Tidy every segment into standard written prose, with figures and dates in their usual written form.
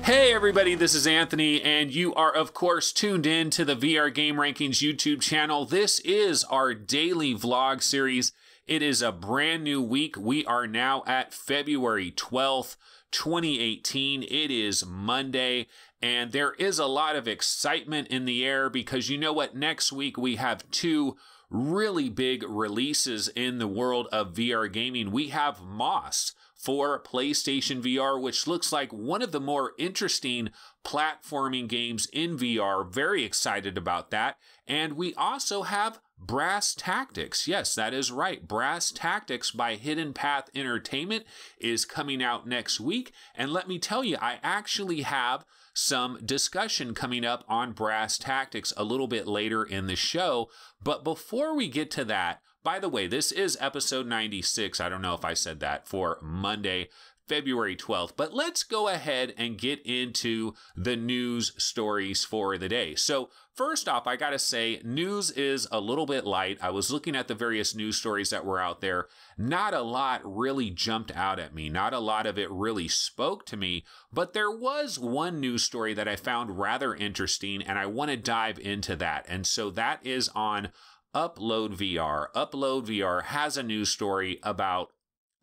Hey everybody, this is Anthony, and you are of course tuned in to the VR Game Rankings YouTube channel. This is our daily vlog series. It is a brand new week. We are now at February 12th, 2018. It is Monday, and there is a lot of excitement in the air because you know what? Next week we have two really big releases in the world of VR gaming. We have Moss for PlayStation VR, which looks like one of the more interesting platforming games in VR. Very excited about that. And we also have Brass Tactics. Yes, that is right. Brass Tactics by Hidden Path Entertainment is coming out next week. And let me tell you, I actually have some discussion coming up on Brass Tactics a little bit later in the show. But before we get to that, by the way, this is episode 96. I don't know if I said that, for Monday, February 12th. But let's go ahead and get into the news stories for the day. So first off, I got to say, news is a little bit light. I was looking at the various news stories that were out there. Not a lot really jumped out at me. Not a lot of it really spoke to me. But there was one news story that I found rather interesting, and I want to dive into that. And so that is on Upload VR. Upload VR has a news story about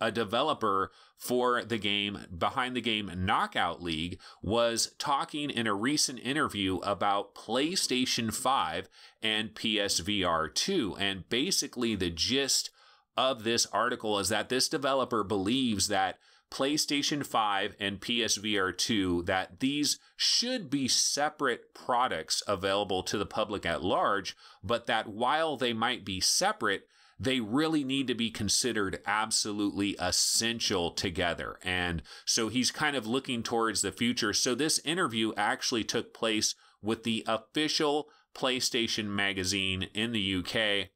a developer for the game, behind the game Knockout League, was talking in a recent interview about PlayStation 5 and PSVR 2. And basically the gist of this article is that this developer believes that PlayStation 5 and PSVR 2, that these should be separate products available to the public at large, but that while they might be separate, they really need to be considered absolutely essential together. And so he's kind of looking towards the future. So this interview actually took place with the official PlayStation magazine in the UK.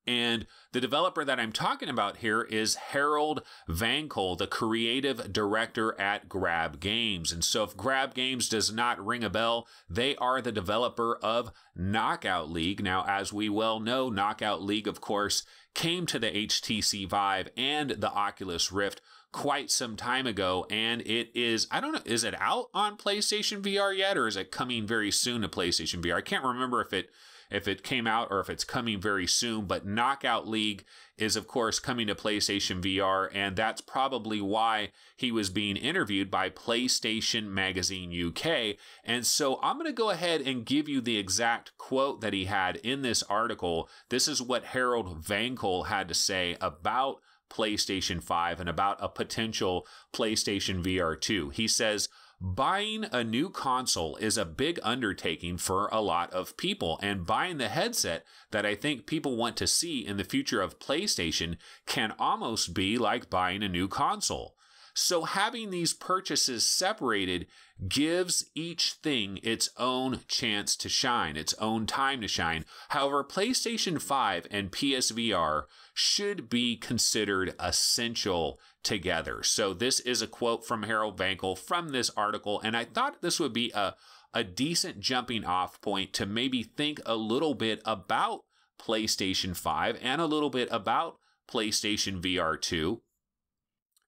And the developer that I'm talking about here is Harold Vankel, the creative director at Grab Games. And so if Grab Games does not ring a bell, they are the developer of Knockout League. Now, as we well know, Knockout League, of course, came to the HTC Vive and the Oculus Rift quite some time ago, and it is, I don't know, is it out on PlayStation VR yet, or is it coming very soon to PlayStation VR? I can't remember if it came out or if it's coming very soon, but Knockout League is of course coming to PlayStation VR, and that's probably why he was being interviewed by PlayStation Magazine UK. And so I'm going to go ahead and give you the exact quote that he had in this article. This is what Harold Vankel had to say about PlayStation 5 and about a potential PlayStation VR 2. He says, "Buying a new console is a big undertaking for a lot of people, and buying the headset that I think people want to see in the future of PlayStation can almost be like buying a new console. So having these purchases separated gives each thing its own chance to shine, its own time to shine. However, PlayStation 5 and PSVR should be considered essential together." So this is a quote from Harold Vankel from this article, and I thought this would be a decent jumping off point to maybe think a little bit about PlayStation 5 and a little bit about PlayStation VR 2.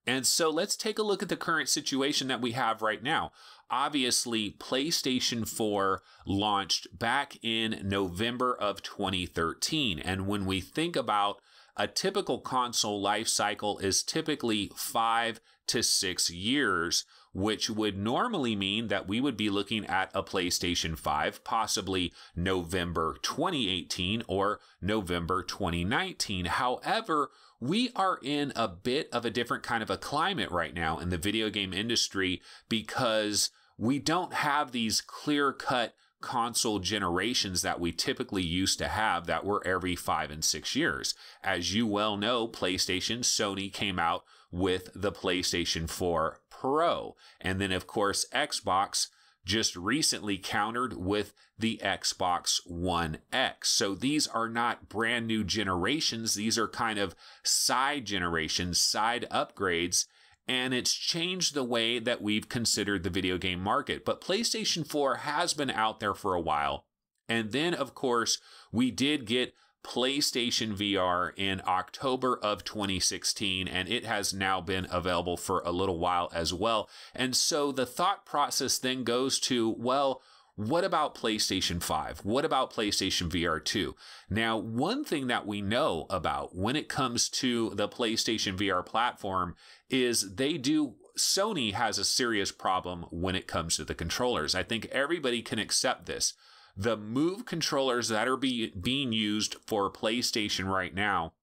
And so let's take a look at the current situation that we have right now. Obviously, PlayStation 4 launched back in November of 2013. And when we think about a typical console life cycle is typically 5 to 6 years, which would normally mean that we would be looking at a PlayStation 5, possibly November 2018 or November 2019. However, we are in a bit of a different kind of a climate right now in the video game industry because we don't have these clear-cut console generations that we typically used to have that were every 5 and 6 years. As you well know, PlayStation, Sony came out with the PlayStation 4 Pro. And then, of course, Xbox just recently countered with the Xbox One X. So these are not brand new generations. These are kind of side generations, side upgrades. And it's changed the way that we've considered the video game market. But PlayStation 4 has been out there for a while. And then, of course, we did get PlayStation VR in October of 2016, and it has now been available for a little while as well. And so the thought process then goes to, well, what about PlayStation 5? What about PlayStation VR 2? Now, one thing that we know about when it comes to the PlayStation VR platform is Sony has a serious problem when it comes to the controllers. I think everybody can accept this. The Move controllers that are being used for PlayStation right now,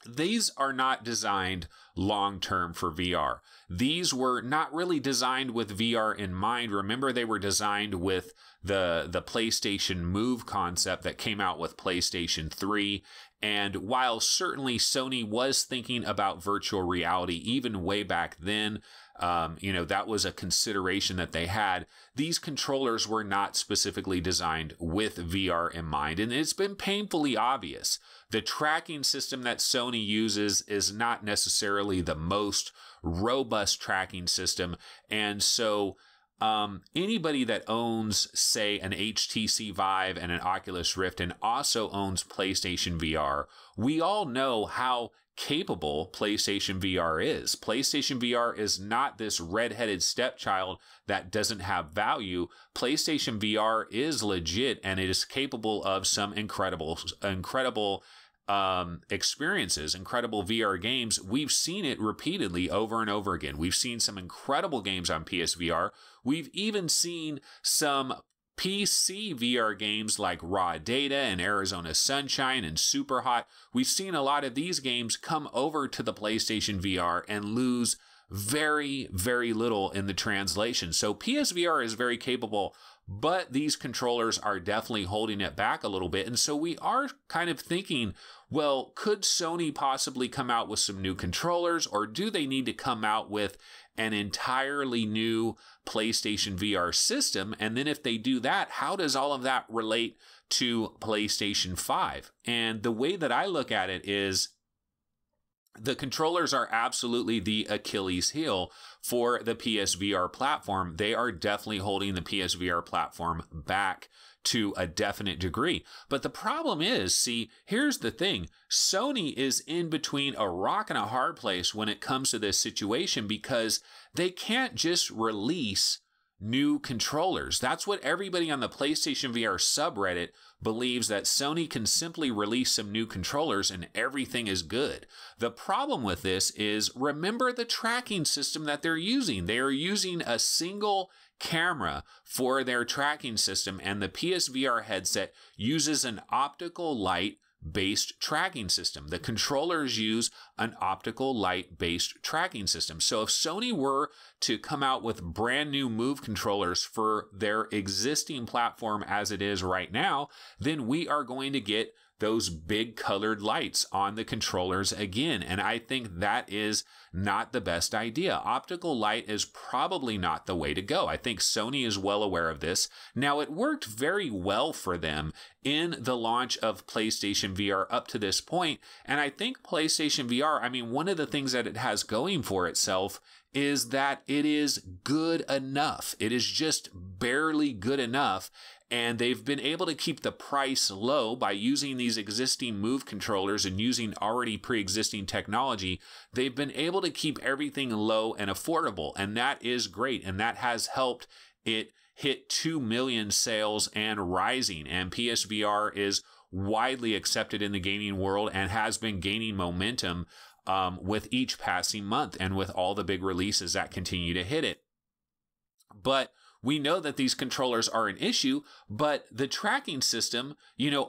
these are not designed long-term for VR. These were not really designed with VR in mind. Remember, they were designed with the PlayStation Move concept that came out with PlayStation 3. And while certainly Sony was thinking about virtual reality even way back then, that was a consideration that they had. These controllers were not specifically designed with VR in mind, and it's been painfully obvious. The tracking system that Sony uses is not necessarily the most robust tracking system, and so anybody that owns, say, an HTC Vive and an Oculus Rift and also owns PlayStation VR, we all know how capable PlayStation VR is. PlayStation VR is not this redheaded stepchild that doesn't have value. PlayStation VR is legit, and it is capable of some incredible experiences, incredible VR games. We've seen it repeatedly over and over again. We've seen some incredible games on PSVR. We've even seen some PC VR games like Raw Data and Arizona Sunshine and Super Hot. We've seen a lot of these games come over to the PlayStation VR and lose very, very little in the translation. So PSVR is very capable, but these controllers are definitely holding it back a little bit. And so we are kind of thinking, well, could Sony possibly come out with some new controllers, or do they need to come out with an entirely new PlayStation VR system? And then if they do that, how does all of that relate to PlayStation 5? And the way that I look at it is, the controllers are absolutely the Achilles heel for the PSVR platform. They are definitely holding the PSVR platform back to a definite degree. But the problem is, see, here's the thing. Sony is in between a rock and a hard place when it comes to this situation, because they can't just release new controllers. That's what everybody on the PlayStation VR subreddit believes, that Sony can simply release some new controllers and everything is good. The problem with this is, remember the tracking system that they're using. They are using a single camera for their tracking system, and the PSVR headset uses an optical light based tracking system. The controllers use an optical light based tracking system. So if Sony were to come out with brand new Move controllers for their existing platform as it is right now, then we are going to get those big colored lights on the controllers again. And I think that is not the best idea. Optical light is probably not the way to go. I think Sony is well aware of this. Now, it worked very well for them in the launch of PlayStation VR up to this point. And I think PlayStation VR, I mean, one of the things that it has going for itself is that it is good enough. It is just barely good enough. And they've been able to keep the price low by using these existing Move controllers and using already pre-existing technology. They've been able to keep everything low and affordable, and that is great. And that has helped it hit 2 million sales and rising. And PSVR is widely accepted in the gaming world and has been gaining momentum with each passing month and with all the big releases that continue to hit it. But we know that these controllers are an issue, but the tracking system,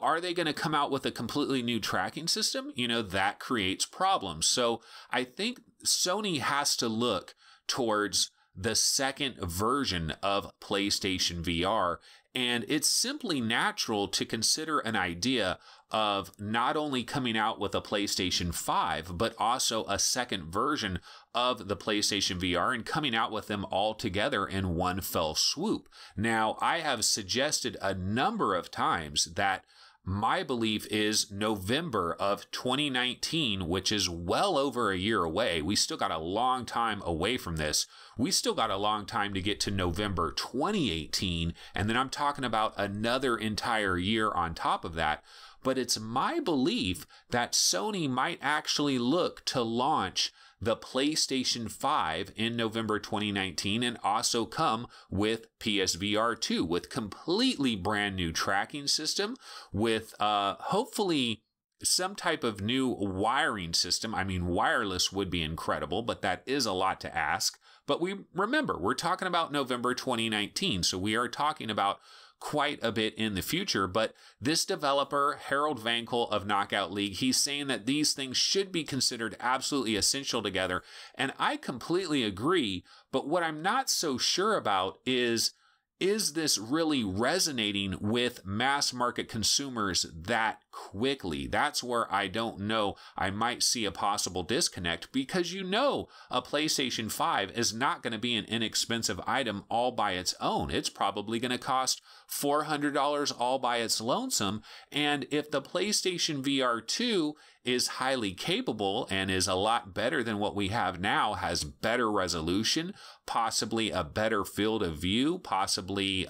are they going to come out with a completely new tracking system? That creates problems. So I think Sony has to look towards the second version of PlayStation VR. And it's simply natural to consider an idea of not only coming out with a PlayStation 5, but also a second version of the PlayStation VR and coming out with them all together in one fell swoop. Now, I have suggested a number of times that my belief is November of 2019, which is well over a year away. We still got a long time away from this. We still got a long time to get to November 2018, and then I'm talking about another entire year on top of that. But it's my belief that Sony might actually look to launch the PlayStation 5 in November 2019 and also come with PSVR 2 with completely brand new tracking system, with hopefully some type of new wiring system. I mean, wireless would be incredible, but that is a lot to ask. But we're talking about November 2019, so we are talking about quite a bit in the future. But this developer, Harold Vankel of Knockout League, he's saying that these things should be considered absolutely essential together. And I completely agree. But what I'm not so sure about is this really resonating with mass market consumers that quickly? That's where I don't know. I might see a possible disconnect, because a PlayStation 5 is not going to be an inexpensive item all by its own. It's probably going to cost $400 all by its lonesome. And if the PlayStation VR 2 is highly capable and is a lot better than what we have now, has better resolution, possibly a better field of view, possibly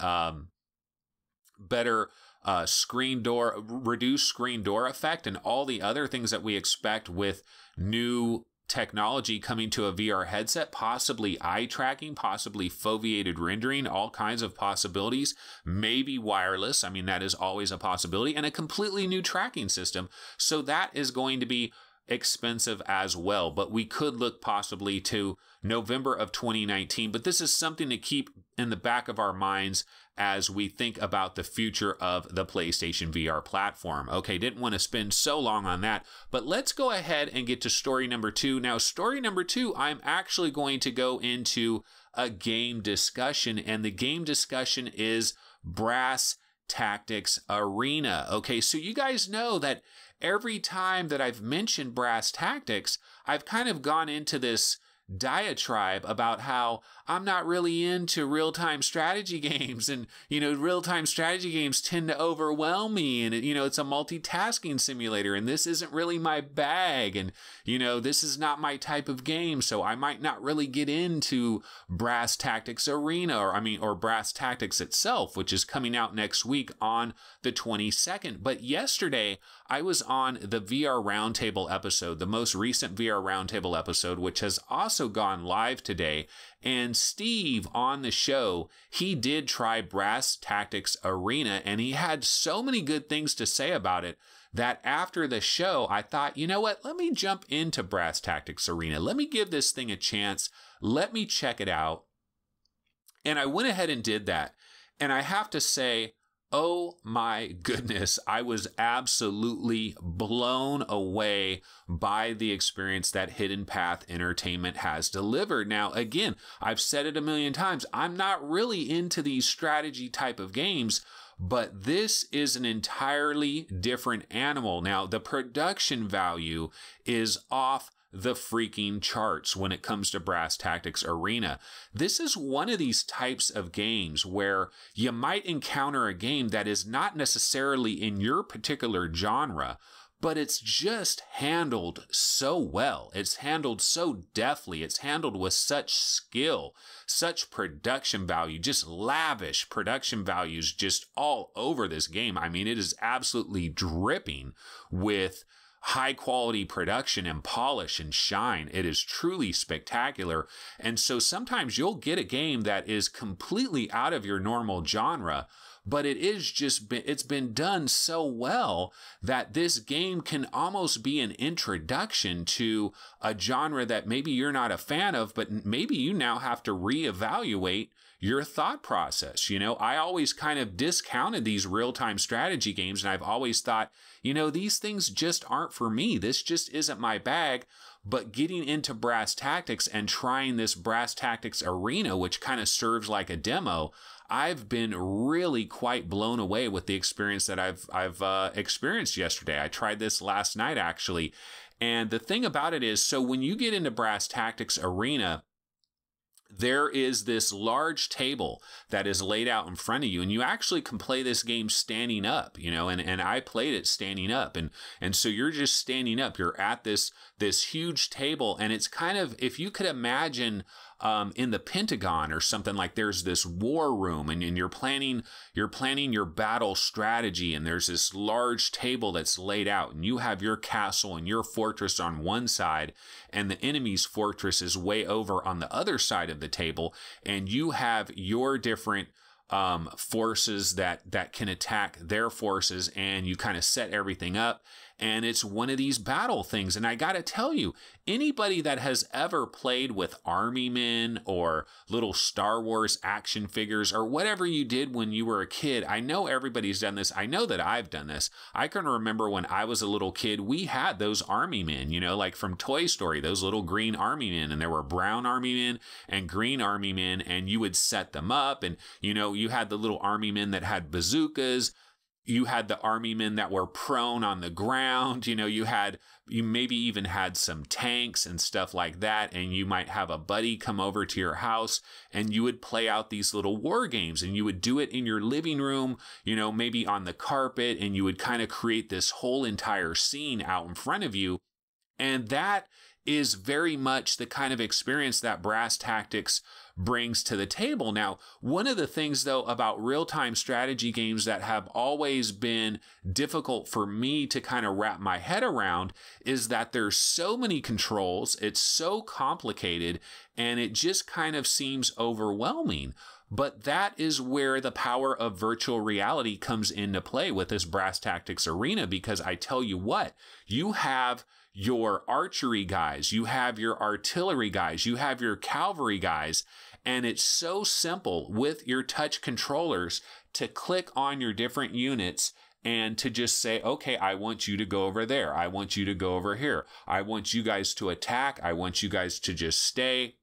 better reduced screen door effect, and all the other things that we expect with new technology coming to a VR headset, possibly eye tracking, possibly foveated rendering, all kinds of possibilities, maybe wireless. I mean, that is always a possibility, and a completely new tracking system. So that is going to be expensive as well, but we could look possibly to November of 2019. But this is something to keep in the back of our minds as we think about the future of the PlayStation VR platform. Okay, didn't want to spend so long on that, but let's go ahead and get to story number 2. Now, story number 2, I'm actually going to go into a game discussion, and the game discussion is Brass Tactics Arena. Okay, so you guys know that every time that I've mentioned Brass Tactics, I've kind of gone into this diatribe about how I'm not really into real-time strategy games, and real-time strategy games tend to overwhelm me, and it's a multitasking simulator, and this isn't really my bag, and this is not my type of game, so I might not really get into Brass Tactics Arena, or Brass Tactics itself, which is coming out next week on the 22nd. But yesterday I was on the VR Roundtable episode, the most recent VR Roundtable episode, which has also gone live today. And Steve on the show, he did try Brass Tactics Arena, and he had so many good things to say about it that after the show, I thought, you know what, let me jump into Brass Tactics Arena. Let me give this thing a chance. Let me check it out. And I went ahead and did that. And I have to say, oh my goodness, I was absolutely blown away by the experience that Hidden Path Entertainment has delivered. Now, again, I've said it a million times, I'm not really into these strategy type of games, but this is an entirely different animal. Now, the production value is off the freaking charts when it comes to Brass Tactics Arena. This is one of these types of games where you might encounter a game that is not necessarily in your particular genre, but it's just handled so well. It's handled so deftly. It's handled with such skill, such production value, just lavish production values just all over this game. I mean, it is absolutely dripping with high quality production and polish and shine. It is truly spectacular. And so sometimes you'll get a game that is completely out of your normal genre, but it's been done so well that this game can almost be an introduction to a genre that maybe you're not a fan of, but maybe you now have to reevaluate your thought process. I always kind of discounted these real-time strategy games, and I've always thought, these things just aren't for me. This just isn't my bag. But getting into Brass Tactics and trying this Brass Tactics Arena, which kind of serves like a demo, I've been really quite blown away with the experience that I've experienced yesterday. I tried this last night, actually. And the thing about it is, so when you get into Brass Tactics Arena, there is this large table that is laid out in front of you, and you actually can play this game standing up, and I played it standing up, and so you're just standing up, you're at this huge table, and it's kind of, if you could imagine in the Pentagon or something, like there's this war room, and you're planning your battle strategy, and there's this large table that's laid out, and you have your castle and your fortress on one side, and the enemy's fortress is way over on the other side of the table, and you have your different forces that can attack their forces, and you kind of set everything up, and it's one of these battle things. And I gotta tell you, anybody that has ever played with army men or little Star Wars action figures or whatever you did when you were a kid, I know everybody's done this. I know that I've done this. I can remember when I was a little kid, we had those army men, like from Toy Story, those little green army men, and there were brown army men and green army men, and you would set them up, and you had the little army men that had bazookas. You had the army men that were prone on the ground. You maybe even had some tanks and stuff like that. And you might have a buddy come over to your house, and you would play out these little war games, and you would do it in your living room, maybe on the carpet, and you would kind of create this whole entire scene out in front of you. And that is very much the kind of experience that Brass Tactics brings to the table. Now, one of the things, though, about real-time strategy games that have always been difficult for me to kind of wrap my head around is that there's so many controls, it's so complicated, and it just kind of seems overwhelming. But that is where the power of virtual reality comes into play with this Brass Tactics Arena, because I tell you what, you have your archery guys, you have your artillery guys, you have your cavalry guys, and it's so simple with your touch controllers to click on your different units and to just say, okay, I want you to go over there. I want you to go over here. I want you guys to attack. I want you guys to just stay.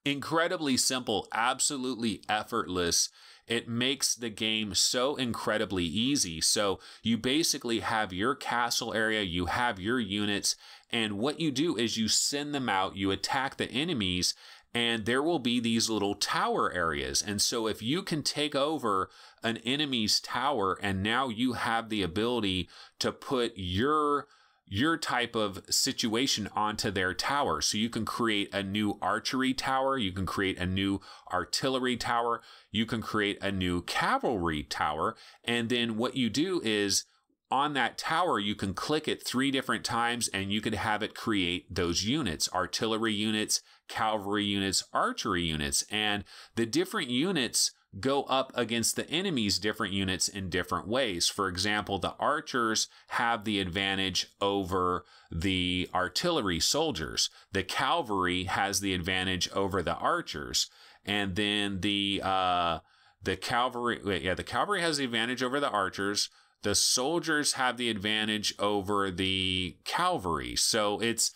Incredibly simple, absolutely effortless. It makes the game so incredibly easy. So you basically have your castle area, you have your units, and what you do is you send them out, you attack the enemies, and there will be these little tower areas. And so if you can take over an enemy's tower, and now you have the ability to put your type of situation onto their tower. So you can create a new archery tower, you can create a new artillery tower, you can create a new cavalry tower, and then what you do is on that tower, you can click it 3 different times, and you could have it create those units, artillery units, cavalry units, archery units, and the different units go up against the enemy's different units in different ways. For example, the archers have the advantage over the artillery soldiers. The cavalry has the advantage over the archers. And then the cavalry has the advantage over the archers. The soldiers have the advantage over the cavalry. So it's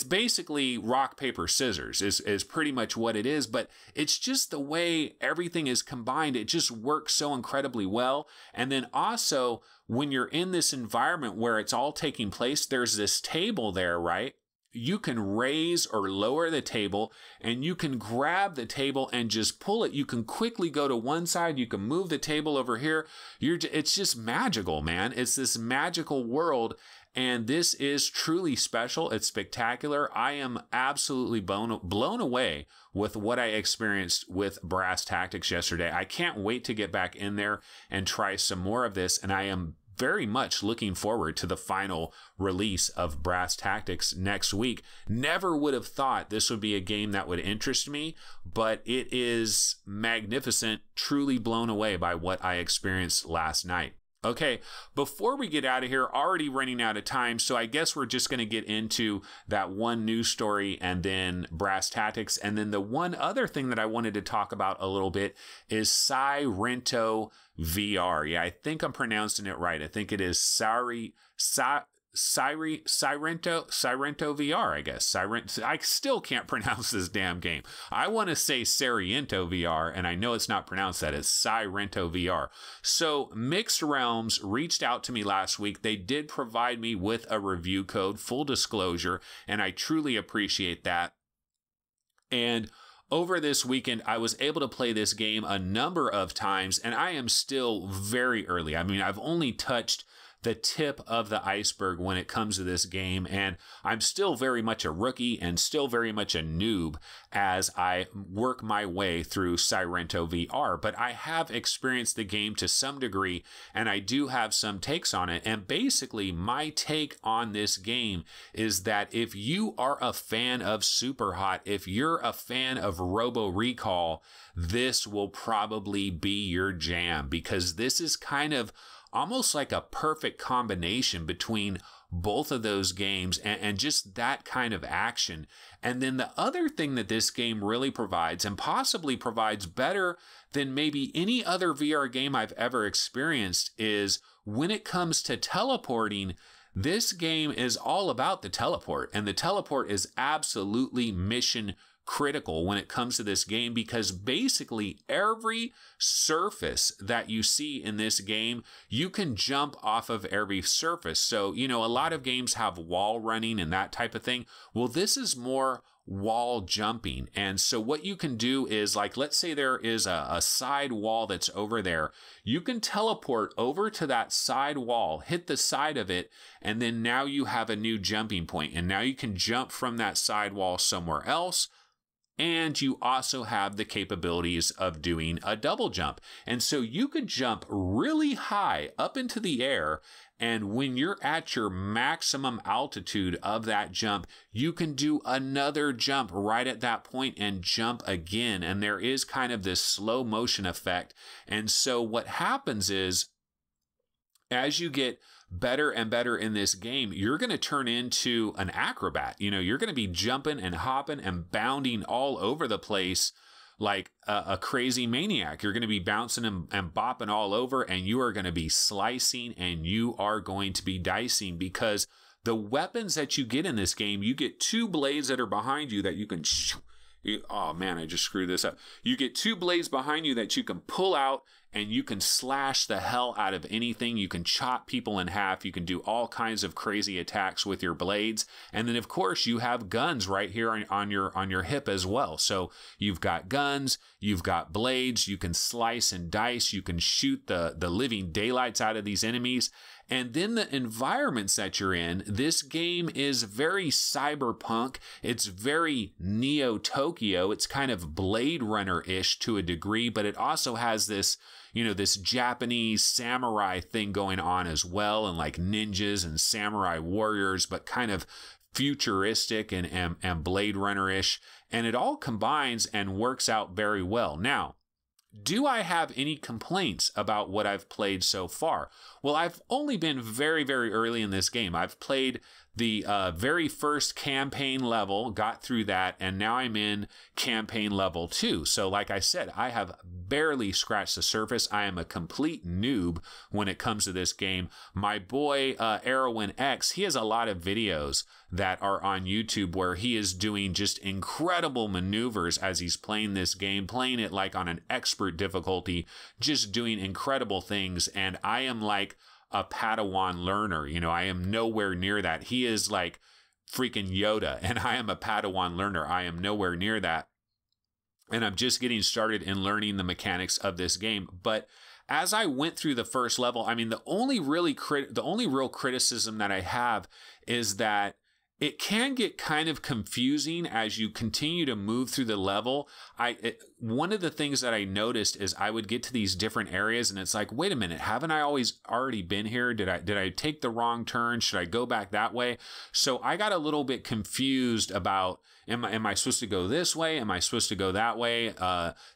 basically rock, paper, scissors is pretty much what it is, but it's just the way everything is combined. It just works so incredibly well. And then also, when you're in this environment where it's all taking place, there's this table there, right? You can raise or lower the table, and you can grab the table and just pull it. You can quickly go to one side. You can move the table over here. It's just magical, man. It's this magical world. And this is truly special. It's spectacular. I am absolutely blown away with what I experienced with Brass Tactics yesterday. I can't wait to get back in there and try some more of this. And I am very much looking forward to the final release of Brass Tactics next week. Never would have thought this would be a game that would interest me, but it is magnificent. Truly blown away by what I experienced last night. Okay, before we get out of here, already running out of time, so I guess we're just going to get into that one news story and then Brass Tactics. And then the one other thing that I wanted to talk about a little bit is Sairento VR. Yeah, I think I'm pronouncing it right. I think it is Sairento VR, I guess. I still can't pronounce this damn game. I want to say Sairento VR, and I know it's not pronounced that. It's Sairento VR. So Mixed Realms reached out to me last week. They did provide me with a review code, full disclosure, and I truly appreciate that. And over this weekend, I was able to play this game a number of times, and I am still very early. I mean, I've only touched the tip of the iceberg when it comes to this game, and I'm still very much a rookie and still very much a noob as I work my way through Sairento VR. But I have experienced the game to some degree, and I do have some takes on it. And basically, my take on this game is that if you are a fan of Superhot, if you're a fan of Robo Recall, this will probably be your jam, because this is kind of almost like a perfect combination between both of those games and just that kind of action. And then the other thing that this game really provides, and possibly provides better than maybe any other VR game I've ever experienced, is when it comes to teleporting, this game is all about the teleport. And the teleport is absolutely mission critical when it comes to this game, because basically every surface that you see in this game, you can jump off of every surface. So, you know, a lot of games have wall running and that type of thing. Well, this is more wall jumping. And so what you can do is, like, let's say there is a side wall that's over there. You can teleport over to that side wall, hit the side of it, and then now you have a new jumping point. And now you can jump from that side wall somewhere else. And you also have the capabilities of doing a double jump. And so you could jump really high up into the air. And when you're at your maximum altitude of that jump, you can do another jump right at that point and jump again. And there is kind of this slow motion effect. And so what happens is, as you get better and better in this game, you're going to turn into an acrobat. You know, you're going to be jumping and hopping and bounding all over the place like a crazy maniac. You're going to be bouncing and bopping all over, and you are going to be slicing and you are going to be dicing, because the weapons that you get in this game, you get two blades that are behind you that you can oh man, I just screwed this up. You get two blades behind you that you can pull out, and you can slash the hell out of anything. You can chop people in half. You can do all kinds of crazy attacks with your blades. And then of course you have guns right here on your hip as well. So you've got guns, you've got blades, you can slice and dice, you can shoot the living daylights out of these enemies. And then the environments that you're in, this game is very cyberpunk. It's very Neo Tokyo. It's kind of Blade Runner-ish to a degree, but it also has this, you know, this Japanese samurai thing going on as well, and like ninjas and samurai warriors, but kind of futuristic and Blade Runner-ish. And it all combines and works out very well. Now, do I have any complaints about what I've played so far? Well, I've only been very, very early in this game. I've played the very first campaign level, got through that, and now I'm in campaign level 2. So like I said, I have barely scratched the surface. I am a complete noob when it comes to this game. My boy Erwin X, he has a lot of videos that are on YouTube where he is doing just incredible maneuvers as he's playing this game, playing it like on an expert difficulty, just doing incredible things. And I am like a Padawan learner. You know, I am nowhere near that. He is like freaking Yoda, and I am a Padawan learner. I am nowhere near that. And I'm just getting started in learning the mechanics of this game. But as I went through the first level, I mean, the only real criticism that I have is that it can get kind of confusing as you continue to move through the level. One of the things that I noticed is I would get to these different areas and it's like, wait a minute, haven't I always already been here? Did I take the wrong turn? Should I go back that way? So I got a little bit confused about, am I supposed to go this way? Am I supposed to go that way?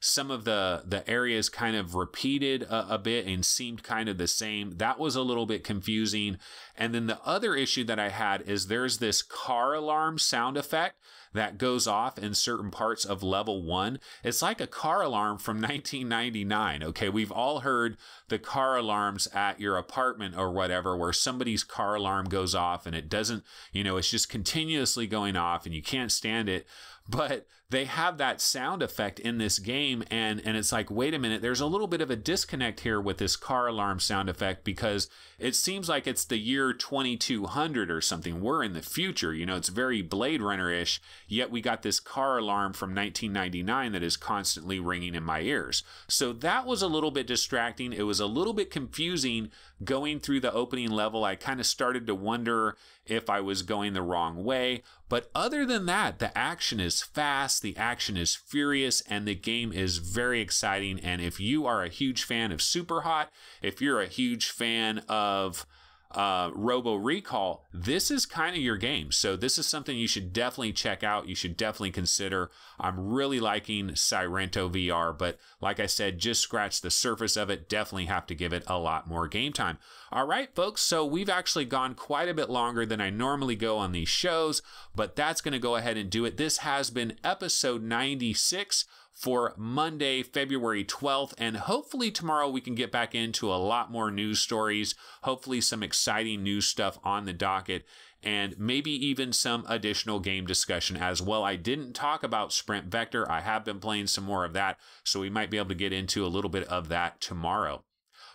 Some of the areas kind of repeated a bit and seemed kind of the same. That was a little bit confusing. And then the other issue that I had is there's this car alarm sound effect that goes off in certain parts of level 1. It's like a car alarm from 1999. Okay, we've all heard the car alarms at your apartment or whatever, where somebody's car alarm goes off and it doesn't, you know, it's just continuously going off and you can't stand it. But they have that sound effect in this game, and it's like, wait a minute, there's a little bit of a disconnect here with this car alarm sound effect, because it seems like it's the year 2200 or something. We're in the future, you know, it's very Blade Runner-ish, yet we got this car alarm from 1999 that is constantly ringing in my ears. So that was a little bit distracting. It was a little bit confusing going through the opening level. I kind of started to wonder if I was going the wrong way. But other than that, the action is fast, the action is furious, and the game is very exciting. And if you are a huge fan of Super Hot, if you're a huge fan of Robo Recall, this is kind of your game. So this is something you should definitely check out. You should definitely consider. I'm really liking Sairento VR, but like I said, just scratch the surface of it. Definitely have to give it a lot more game time. All right, folks, so we've actually gone quite a bit longer than I normally go on these shows, but that's going to go ahead and do it. This has been episode 96 for Monday, February 12th, and hopefully tomorrow we can get back into a lot more news stories, hopefully some exciting news stuff on the docket, and maybe even some additional game discussion as well. I didn't talk about Sprint Vector. I have been playing some more of that, so we might be able to get into a little bit of that tomorrow.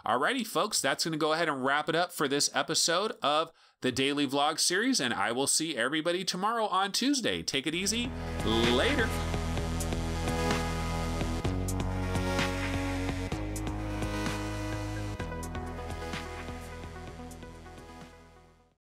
Alrighty, folks, that's going to go ahead and wrap it up for this episode of the Daily Vlog series, and I will see everybody tomorrow on Tuesday. Take it easy. Later.